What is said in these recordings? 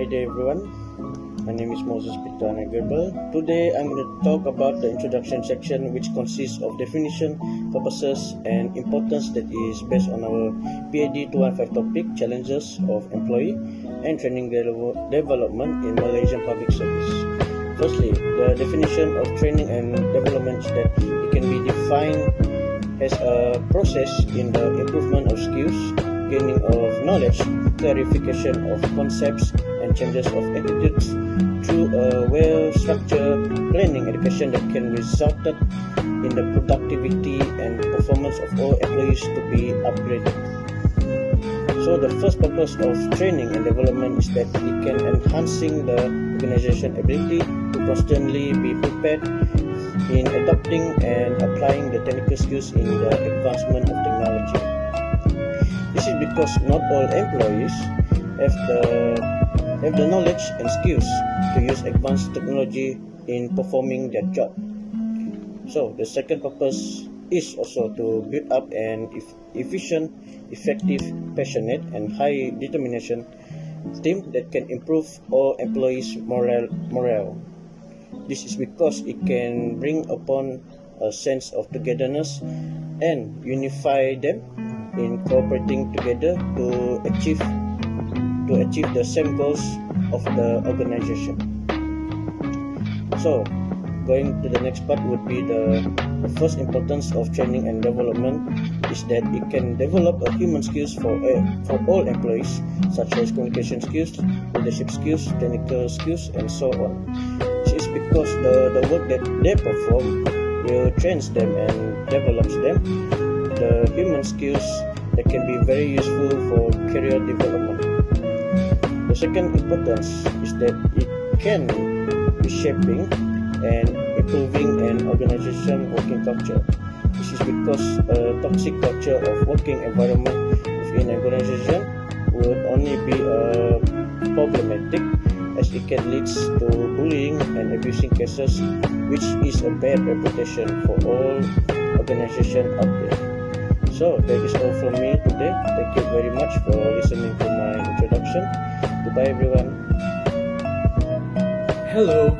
Hi there everyone, my name is Moses Peter Nagerbel. Today I'm going to talk about the introduction section, which consists of definition, purposes and importance that is based on our PAD215 topic, challenges of employee and training development in Malaysian Public Service. Firstly, the definition of training and development is that it can be defined as a process in the improvement of skills, gaining of knowledge, clarification of concepts, and changes of attitudes through a well-structured planning education that can result in the productivity and performance of all employees to be upgraded. So the first purpose of training and development is that it can enhancing the organization ability to constantly be prepared in adopting and applying the technical skills in the advancement of technology. This is because not all employees have the knowledge and skills to use advanced technology in performing their job. So the second purpose is also to build up an efficient, effective, passionate, and high determination team that can improve all employees' morale. This is because it can bring upon a sense of togetherness and unify them in cooperating together to achieve the same goals of the organization. So, going to the next part would be the first importance of training and development is that it can develop a human skills for all employees, such as communication skills, leadership skills, technical skills, and so on. This is because the work that they perform will train them and develops them the human skills that can be very useful for career development. The second importance is that it can be shaping and improving an organization working culture. This is because a toxic culture of working environment within an organization would only be problematic, as it can lead to bullying and abusing cases, which is a bad reputation for all organizations out there. So that is all from me today. Thank you very much for listening to my introduction. Goodbye everyone. Hello,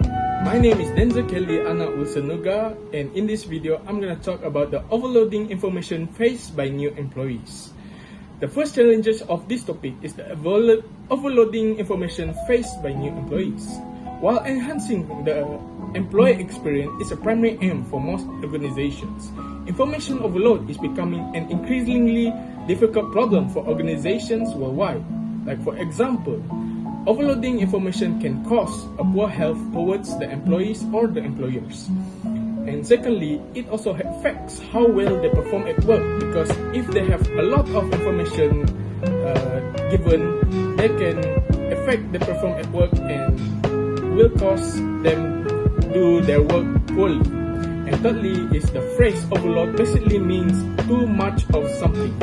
my name is Denzel Kelly Ana Ulsanuga, and in this video I'm going to talk about the overloading information faced by new employees. The first challenges of this topic is the overloading information faced by new employees. While enhancing the employee experience is a primary aim for most organizations, information overload is becoming an increasingly difficult problem for organizations worldwide. Like for example, overloading information can cause a poor health towards the employees or the employers. And secondly, it also affects how well they perform at work, because if they have a lot of information given, they can affect the perform at work and will cause them do their work poorly. And thirdly is the phrase overload basically means too much of something.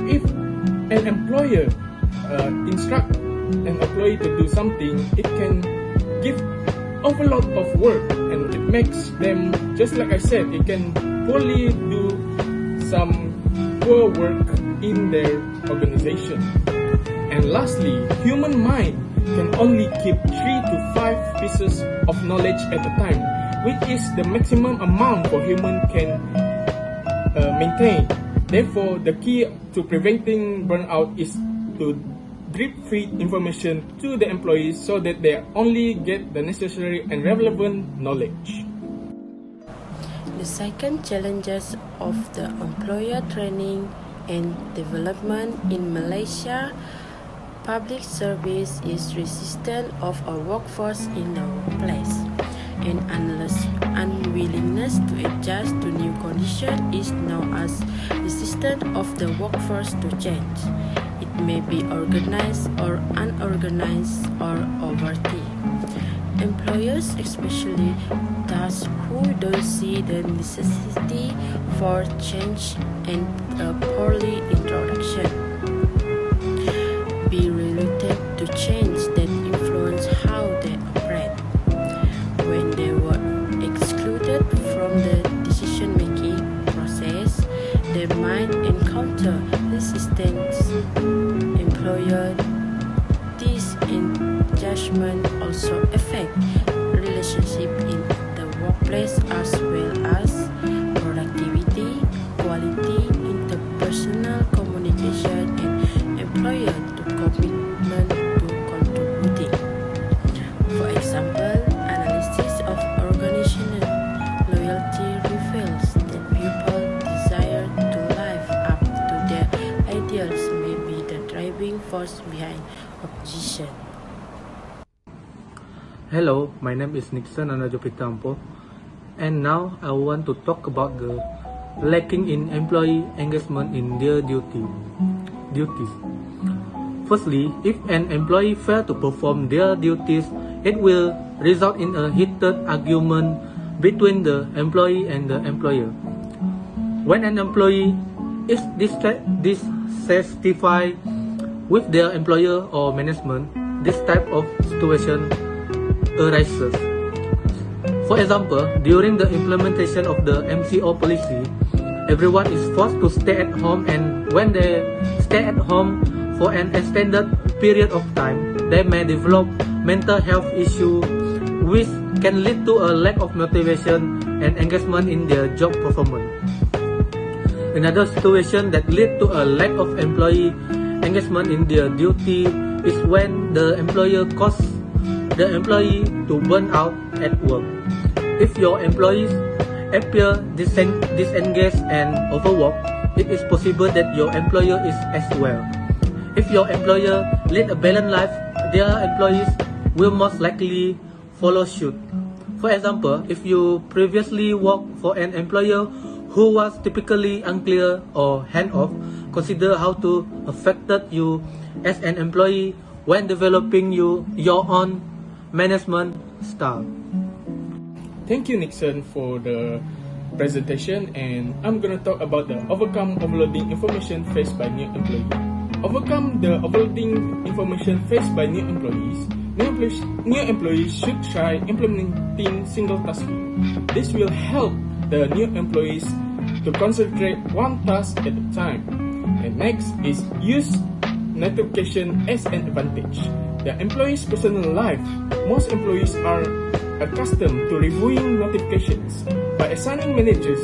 If an employer instruct an employee to do something, it can give overload of work, and it makes them, just like I said, it can poorly do some poor work in their organization. And lastly, human mind can only keep 3 to 5 pieces of knowledge at a time, which is the maximum amount for human can maintain. Therefore, the key to preventing burnout is to drip-feed information to the employees so that they only get the necessary and relevant knowledge. The second challenges of the employer training and development in Malaysia Public Service is resistance of a workforce in the workplace, and unwillingness to adjust to new conditions is known as resistance of the workforce to change. It may be organized or unorganized or overtly. Employers, especially those who don't see the necessity for change and a poorly introduction, be reluctant to change that influence how they operate. When they were excluded from the decision-making process, they might encounter resistance. Employer this in judgment Hello, my name is Nixon Anajopitampo, and now I want to talk about the lacking in employee engagement in their duties. Firstly, if an employee fails to perform their duties, it will result in a heated argument between the employee and the employer. When an employee is dissatisfied with their employer or management, this type of situation arises. For example, during the implementation of the MCO policy, everyone is forced to stay at home, and when they stay at home for an extended period of time, they may develop mental health issues which can lead to a lack of motivation and engagement in their job performance. Another situation that leads to a lack of employee engagement in their duty is when the employer causes the employee to burn out at work. If your employees appear disengaged and overworked, it is possible that your employer is as well. If your employer leads a balanced life, their employees will most likely follow suit. For example, if you previously worked for an employer who was typically unclear or hand-off, consider how to affected you as an employee when developing your own management style. Thank you, Nixon, for the presentation, and I'm gonna talk about the overcome overloading information faced by new employees. Overcome the overloading information faced by new employees. New employees should try implementing single tasking. This will help the new employees to concentrate one task at a time. And next is use notification as an advantage. The employee's personal life. Most employees are accustomed to reviewing notifications. By assigning managers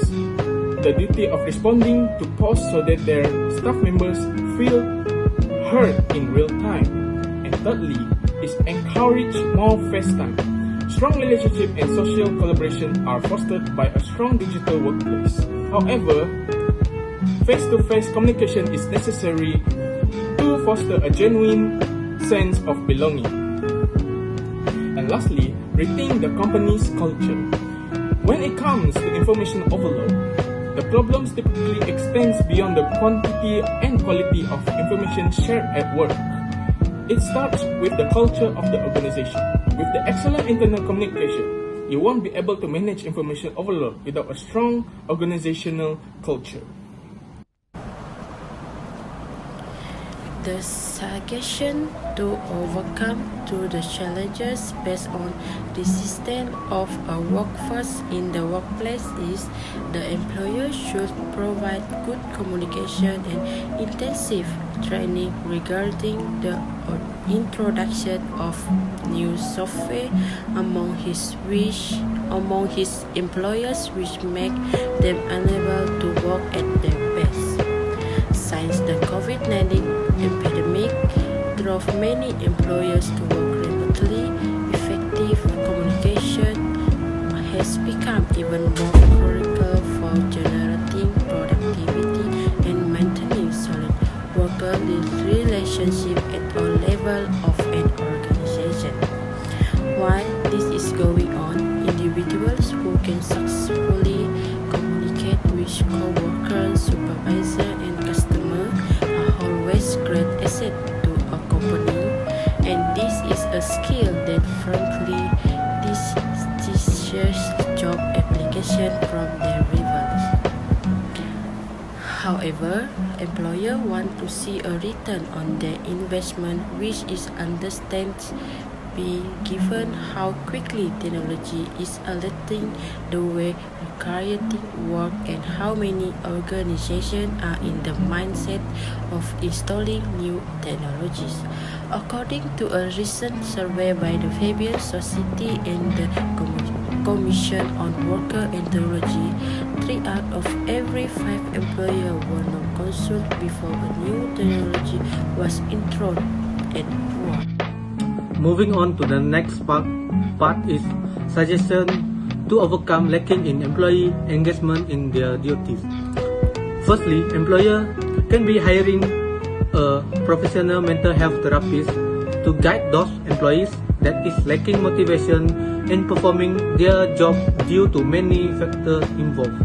the duty of responding to posts so that their staff members feel heard in real time. And thirdly is encourage more face time. Strong relationship and social collaboration are fostered by a strong digital workplace. However, face-to-face communication is necessary to foster a genuine sense of belonging. And lastly, retain the company's culture. When it comes to information overload, the problems typically extends beyond the quantity and quality of information shared at work. It starts with the culture of the organization. With the excellent internal communication, you won't be able to manage information overload without a strong organizational culture. The suggestion to overcome the challenges based on resistance of a workforce in the workplace is the employer should provide good communication and intensive training regarding the introduction of new software among his employers, which make them unable to work at their best. Since the COVID-19 epidemic drove many employers to work remotely, effective communication has become even more critical for generating productivity and maintaining solid worker relationship at all levels of an organization. While this is going on, individuals who can successfully communicate with co-workers, supervisors, and customers are always great asset to a company, and this is a skill that frankly distinguishes job application from their rivals. However, employers want to see a return on their investment, which is understandable given how quickly technology is altering the way creating work and how many organizations are in the mindset of installing new technologies. According to a recent survey by the Fabian Society and the Commission on Worker and Technology, 3 out of every 5 employers were not consulted before a new technology was introduced at work. Moving on to the next part is suggestion to overcome lacking in employee engagement in their duties. Firstly, employer can be hiring a professional mental health therapist to guide those employees that is lacking motivation in performing their job due to many factors involved.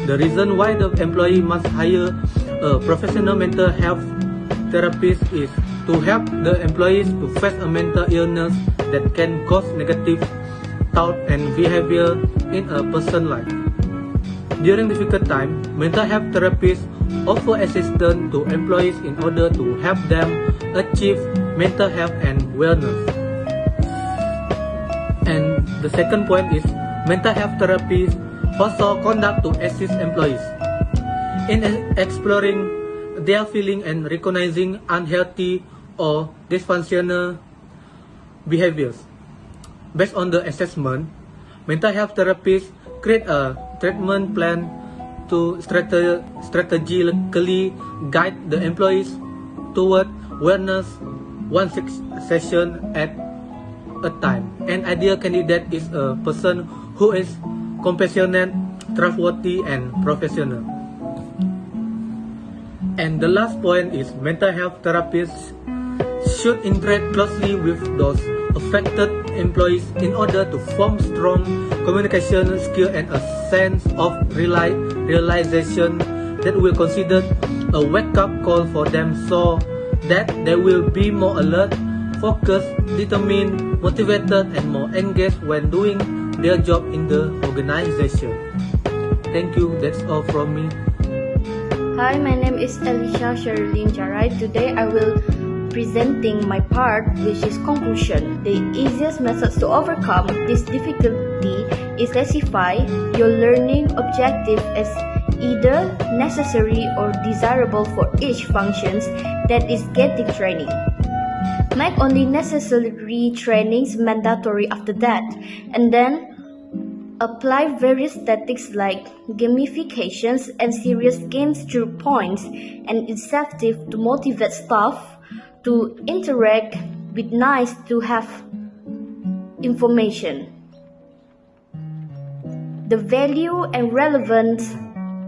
The reason why the employee must hire a professional mental health therapist is to help the employees to face a mental illness that can cause negative thought and behavior in a person's life. During difficult time, mental health therapists offer assistance to employees in order to help them achieve mental health and wellness. And the second point is mental health therapies also conduct to assist employees in exploring their feeling and recognizing unhealthy or dysfunctional behaviors. Based on the assessment, mental health therapists create a treatment plan to strategically guide the employees toward wellness one session at a time. An ideal candidate is a person who is compassionate, trustworthy, and professional. And the last point is mental health therapists should interact closely with those affected employees in order to form strong communication skills and a sense of realization that will consider a wake-up call for them so that they will be more alert, focused, determined, motivated, and more engaged when doing their job in the organization. Thank you, that's all from me. Hi, my name is Elisha Sherilyn Jarai. Today I will presenting my part, which is conclusion. The easiest methods to overcome this difficulty is classify your learning objective as either necessary or desirable for each functions that is getting training. Make only necessary trainings mandatory after that, and then apply various tactics like gamifications and serious games through points and incentives to motivate staff to interact with nice to have information. The value and relevance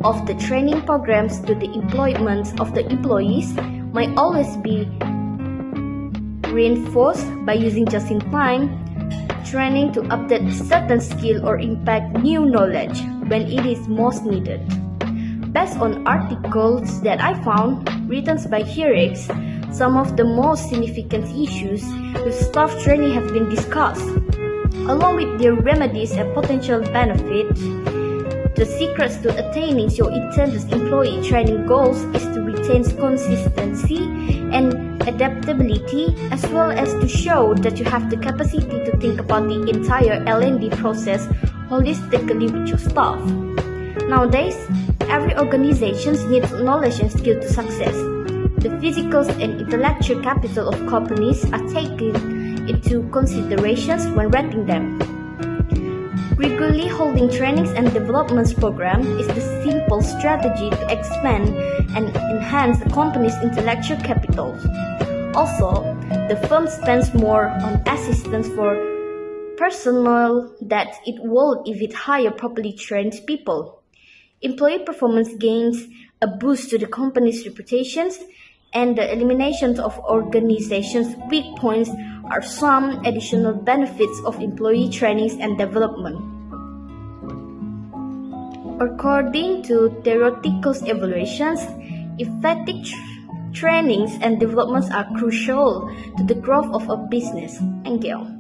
of the training programs to the employment of the employees might always be reinforced by using just-in-time training to update certain skill or impact new knowledge when it is most needed. Based on articles that I found written by HEREX, some of the most significant issues with staff training have been discussed. Along with their remedies and potential benefits, the secrets to attaining your intended employee training goals is to retain consistency and adaptability, as well as to show that you have the capacity to think about the entire L&D process holistically with your staff. Nowadays, every organization needs knowledge and skill to success. The physical and intellectual capital of companies are taken into considerations when rating them. Regularly holding trainings and development programs is the simple strategy to expand and enhance the company's intellectual capital. Also, the firm spends more on assistance for personnel that it would if it hired properly trained people. Employee performance gains a boost to the company's reputations, and the elimination of organizations' weak points are some additional benefits of employee trainings and development. According to theoretical evaluations, effective trainings and developments are crucial to the growth of a business. Thank you.